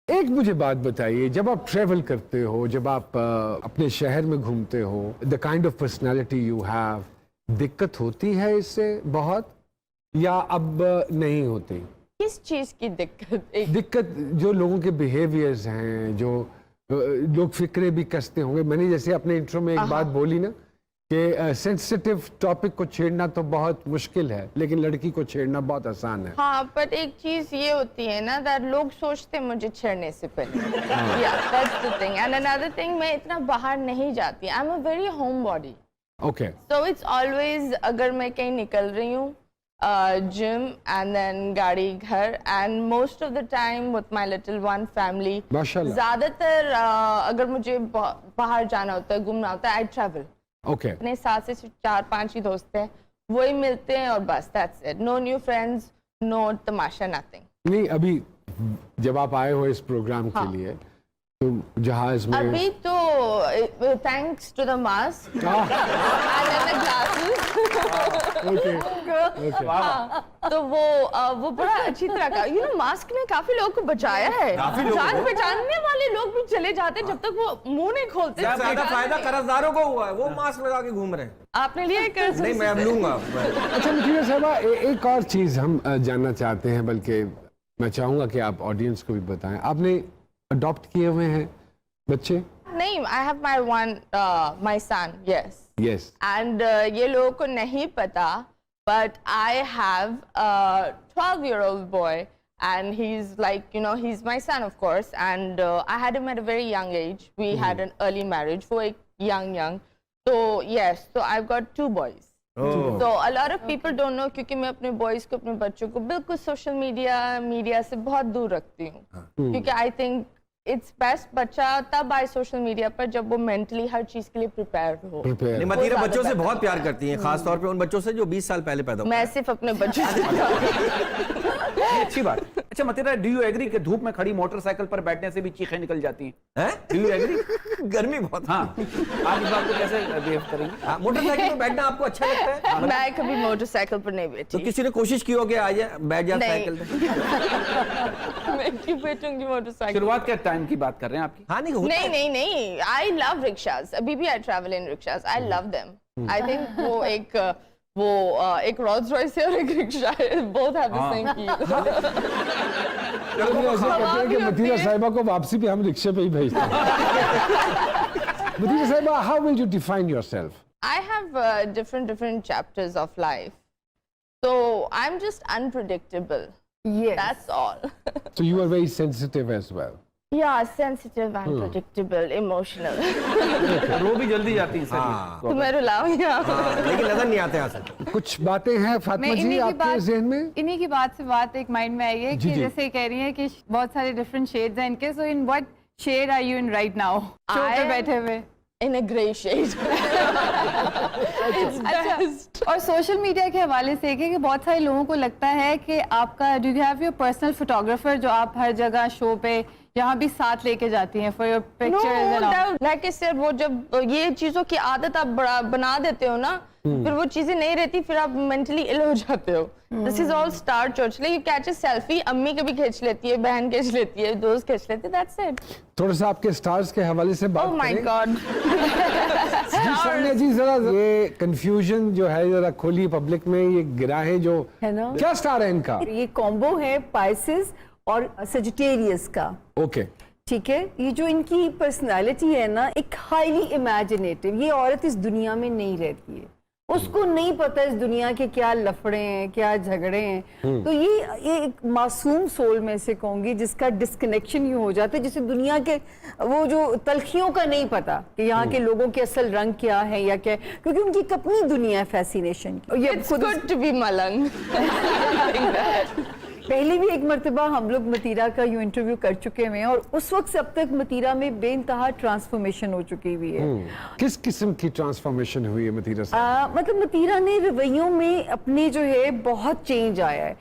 एक मुझे बात बताइए, जब आप ट्रेवल करते हो, जब आप अपने शहर में घूमते हो, the kind of personality you have, दिक्कत होती है इससे बहुत या अब नहीं होती? किस चीज की दिक्कत? दिक्कत जो लोगों के बिहेवियर्स हैं, जो लोग फिक्रे भी कसते होंगे। मैंने जैसे अपने इंट्रो में एक बात बोली ना कि सेंसिटिव टॉपिक को छेड़ना तो बहुत मुश्किल है, लेकिन लड़की को छेड़ना बहुत आसान है। हाँ, पर एक चीज ये होती है ना दैट लोग सोचते हैं मुझे छेड़ने से पहले। या that's the thing. And another thing, मैं इतना बाहर नहीं जाती। I am a very home body. Okay. So it's always, अगर मैं कहीं निकल रही हूँ, जिम एंड देन गाड़ी, घर, and most of the time with my little one family. माशाल्लाह। ज्यादातर अगर मुझे बाहर जाना होता है, घूमना होता है, आई ट्रैवल। ओके। अपने 7 से 4-5 ही दोस्त हैं, वही मिलते हैं और बस, that's it. No new friends, no तमाशा, नथिंग। नहीं, अभी जब आप आए हो इस प्रोग्राम के लिए तो जहाज में अभी तो thanks to the mask and the glasses, तो वो बड़ा अच्छी तरह का, यू नो, मास्क ने काफी लोगों को बचाया है। जान पहचानने वाले लोग भी चले जाते हैं जब तक वो मुंह नहीं खोलते। ज्यादा फायदा कर्जदारों को हुआ है, वो मास्क लगा के घूम रहे हैं। आपने लिया कर्ज? नहीं, मैं अब लूंगा। अच्छा मतीरा साहबा, एक और चीज हम जानना चाहते हैं, बल्कि मैं चाहूंगा कि आप ऑडियंस को भी बताएं, आपने अडॉप्ट किए हुए हैं बच्चे? नहीं, I have my one, my son, yes. Yes. And ये लोगों को नहीं पता, but I have a 12-year-old boy, and he's like, you know, he's my son, of course, and I had him at a very young age. We had an early marriage, for young. So yes, so I've got 2 boys. So a lot of people don't know, क्योंकि मैं अपने boys को, अपने बच्चों को बिल्कुल social media से बहुत दूर रखती हूँ, क्योंकि I think इट्स बेस्ट बच्चा तब आए सोशल मीडिया पर जब वो मेंटली हर चीज के लिए प्रिपेयर्ड हो। मतीरा बच्चों से बहुत प्यार करती हैं, खास तौर पे उन बच्चों से जो 20 साल पहले पैदा हुए। मैं सिर्फ अपने बच्चों से अच्छी बात। अच्छा मतीरा, डू यू एग्री कि धूप में खड़ी मोटरसाइकिल पर बैठने से भी चीखें निकल जाती हैं? Do you agree? गर्मी बहुत। हाँ, आप इस बात को कैसे बिहेव करेंगे? मोटरसाइकिल पर बैठना आपको अच्छा लगता है? मैं कभी मोटरसाइकिल पर नहीं बैठी। तो किसी ने कोशिश की हो कि आ जाए, बैठ जाए साइकिल पे? मैं क्यों बैठूंगी मोटरसाइकिल? शुरुआत के टाइम की बात कर रहे हैं आपकी? हाँ, नहीं, आई लव रिक्शाज। अभी भी I travel in rickshaws, I love them. I think वो एक रोल्स रॉयस है और एक रिक्शा है, बोथ हैव द सेम की। चलो ऐसे कहते हैं कि मतीरा साहिबा को वापसी पे हम रिक्शे पे ही भेजते हैं। मतीरा साहिबा, how will you define yourself? I have different chapters of life, so I'm just unpredictable. Yes. That's all. So you are very sensitive as well. Yeah, sensitive, unpredictable, emotional. रो भी जल्दी जाती है तो मैं रुलाऊं या? लेकिन नजर नहीं आते आंसू। कुछ बातें हैं फातिमा जी आपके जहन में? इन्हीं की बात से बात एक माइंड में आई है कि जैसे कह रही है कि बहुत सारे डिफरेंट शेड्स हैं इनके, so in what shade are you in right now? Show पे बैठे हुए in a grey shade. It's best. और सोशल मीडिया के हवाले से एक है कि बहुत सारे लोगों को लगता है कि आपका, do you have your personal photographer जो आप हर जगह शो पे यहाँ भी साथ लेके जाती हैं for your pictures? Like I said, वो जब ये चीजों की आदत आप बना देते हो ना, फिर वो चीजें नहीं रहती, फिर आप मेंटली इल हो जाते हो। This is all star church. Like you catch a selfie, अम्मी कभी खींच लेती है, बहन खींच लेती है, दोस्त खींच लेते हैं, दैट्स इट। थोड़ा सा आपके स्टार्स के हवाले से बात ओह माय गॉड। जी सोनिया जी, जरा ये कंफ्यूजन जो है जरा खोली पब्लिक में, ये गिरा है जो है ना, क्या स्टार है इनका? ये कॉम्बो है पाइसेस और सजिटेरियस का। ओके, ठीक है, ये जो इनकी पर्सनालिटी है ना, एक हाईली इमेजिनेटिव, ये औरत इस दुनिया में नहीं रहती है, उसको नहीं पता इस दुनिया के क्या लफड़े हैं, क्या झगड़े हैं। तो ये एक मासूम सोल में से कहूंगी जिसका डिस्कनेक्शन ही हो जाता है, जिसे दुनिया के वो जो तलखियों का नहीं पता कि यहाँ के लोगों के असल रंग क्या है या क्या, क्योंकि उनकी एक अपनी दुनिया है फैसिनेशन की। It's good to be मलंग। पहले भी एक मर्तबा हम लोग मतीरा का यूं इंटरव्यू कर चुके हैं और उस वक्त से अब तक मतीरा में बेइंतहा ट्रांसफॉर्मेशन हो चुकी हुई है। किस किस्म की ट्रांसफॉर्मेशन हुई है मतीरा साहब? मतलब मतीरा ने रवैयों में अपने जो है बहुत चेंज आया है।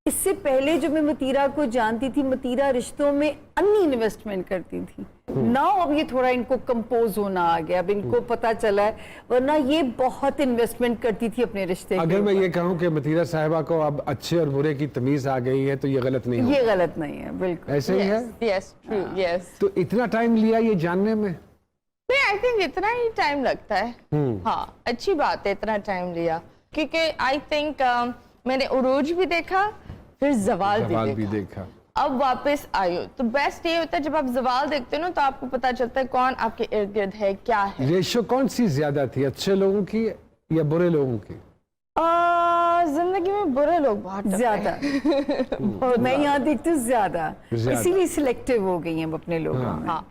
इससे पहले जो मैं मतीरा को जानती थी, मतीरा रिश्तों में अन्य इन्वेस्टमेंट करती थी। नाउ अब ये थोड़ा इनको कंपोज होना आ गया, अब इनको पता चला है, वरना ये बहुत इन्वेस्टमेंट करती थी अपने रिश्ते के अगर मैं ऊपर। ये कहूँ कि मतीरा साहिबा को अब अच्छे और बुरे की तमीज आ गई है तो ये गलत नहीं ये होगा, गलत नहीं है, बिल्कुल। ऐसे ही है। Yes, true, yes. तो इतना टाइम लिया ये जानने में? नहीं, आई थिंक इतना ही टाइम लगता है। हाँ, अच्छी बात है इतना टाइम लिया, क्योंकि आई थिंक मैंने उरूज भी देखा, फिर जवाल सवाल भी भी देखा, देखा। अब वापस आई हो। तो बेस्ट ये होता है जब आप जवाल देखते हो ना, तो आपको पता चलता है कौन आपके इर्द गिर्द है, क्या है। रेशो कौन सी ज्यादा थी, अच्छे लोगों की या बुरे लोगों की? जिंदगी में बुरे लोग बहुत टफ हैं। ज्यादा मैं यहाँ देखती हूँ ज्यादा, ज्यादा। इसीलिए सिलेक्टिव हो गई हैं अपने लोगों में। हाँ,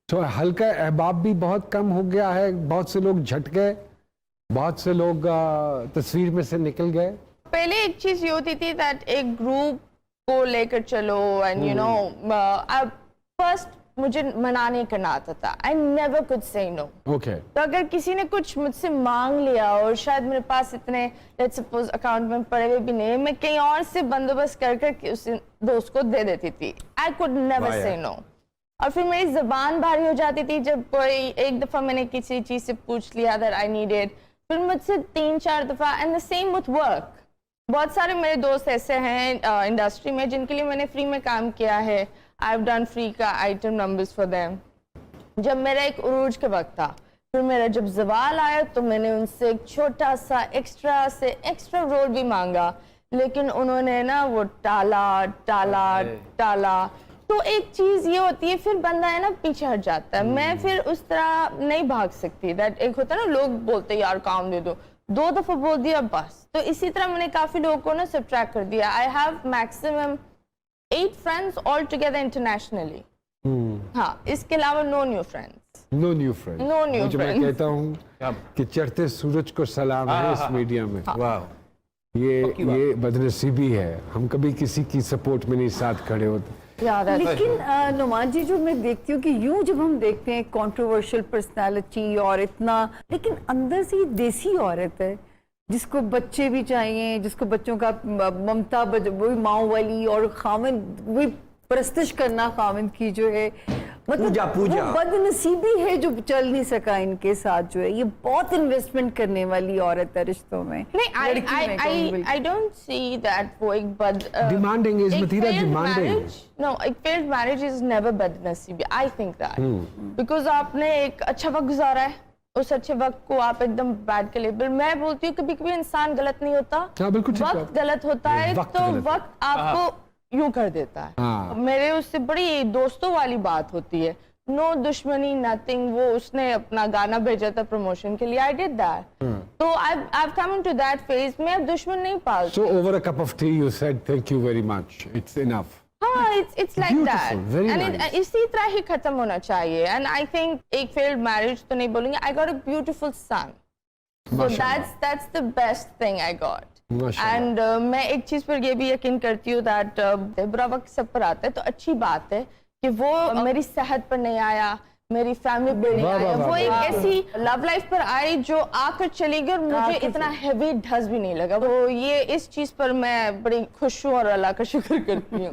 तो हल्का अहबाब भी बहुत कम हो गया है, बहुत से लोग झट गए, बहुत से लोग तस्वीर में से निकल गए। पहले एक चीज ये होती थी दैट एक ग्रुप को लेकर चलो एंड यू नो, अब फर्स्ट मुझे मना नहीं करना आता था। I never could say no. Okay. तो अगर किसी ने कुछ मुझसे मांग लिया और शायद मेरे पास इतने लेट्स सपोज अकाउंट में पड़े हुए भी नहीं, मैं कहीं और से बंदोबस्त कर कर उस दोस्त को दे देती थी। I could never say no. और फिर मेरी जबान भारी हो जाती थी जब कोई एक दफा मैंने किसी चीज से पूछ लिया दैट आई नीडेड, फिर मुझसे 3-4 दफा। And the same with work. बहुत सारे मेरे दोस्त ऐसे हैं इंडस्ट्री में जिनके लिए मैंने फ्री में काम किया है। आई हैव डन फ्री का आइटम नंबर्स फॉर देम। जब मेरा एक उरूज के वक्त था, फिर मेरा जब जवाल आया तो मैंने उनसे एक छोटा सा एक्स्ट्रा रोल भी मांगा, लेकिन उन्होंने ना वो टाला। तो एक चीज ये होती है, फिर बंदा है ना पीछे हट जाता है। मैं फिर उस तरह नहीं भाग सकती। दैट एक होता है ना, लोग बोलते यार काम दे दो, 2 दफा बोल दिया बस। तो इसी तरह मैंने काफी लोगों को ना सब्ट्रैक्ट कर दिया। I have maximum 8 friends all together internationally. हाँ, इसके अलावा no new friends. No new friend. No new मुझे मैं friends. कहता हूँ कि चढ़ते सूरज को सलाम है इस मीडिया में। वाह, ये बदनसीबी है, हम कभी किसी की सपोर्ट में नहीं साथ खड़े होते। लेकिन नुमान जी, जो मैं देखती हूँ कि यूं जब हम देखते हैं कंट्रोवर्शियल पर्सनालिटी और इतना, लेकिन अंदर से ये देसी औरत है जिसको बच्चे भी चाहिए, जिसको बच्चों का ममता, वही माँ वाली, और खामिद वही परस्तिश करना खामिद की जो है, पूजा। वो बदनसीबी है जो चल नहीं सका इनके साथ। जो है ये बहुत इन्वेस्टमेंट करने वाली औरत है रिश्तों में। नहीं, लड़की में कहूँगी। I don't see that वो एक Demanding is एक Mathira failed demanding. marriage- No, एक failed marriage is never बदनसीबी। I think that because आपने एक अच्छा वक्त गुजारा है, उस अच्छे वक्त को आप एकदम बैड के लेबल। मैं बोलती हूँ कभी कभी इंसान गलत नहीं होता, हाँ, बिल्कुल ठीक वक्त बात। गलत होता है, वक्त तो गलत है। वक्त आपको यूं कर देता है। हाँ। मेरे उससे बड़ी दोस्तों वाली बात होती है, नो दुश्मनी नथिंग। वो उसने अपना गाना भेजा था प्रमोशन के लिए, आई डिड दैट। तो I've come into that phase। मैं अब दुश्मन नहीं पालती। So over a cup of tea you said thank you very much. It's enough. हाँ, it's like Beautiful, that। very And nice. इसी तरह ही खत्म होना चाहिए। And I think एक failed marriage तो नहीं बोलूँगी। I got a beautiful son। So that's the best thing I got। माशाल्लाह। एंड मैं एक चीज पर ये भी यकीन करती हूँ दैट बुरा वक्त सब पर आता है, तो अच्छी बात है कि वो मेरी सेहत पर नहीं आया, मेरी फैमिली पर नहीं वाह, आया। वाह, वो वाह, एक वाह। ऐसी लव लाइफ पर आई जो आकर चली गई और मुझे इतना हैवी ढस भी नहीं लगा। तो ये इस चीज पर मैं बड़ी खुश हूँ और अल्लाह का शुक्र करती हूँ।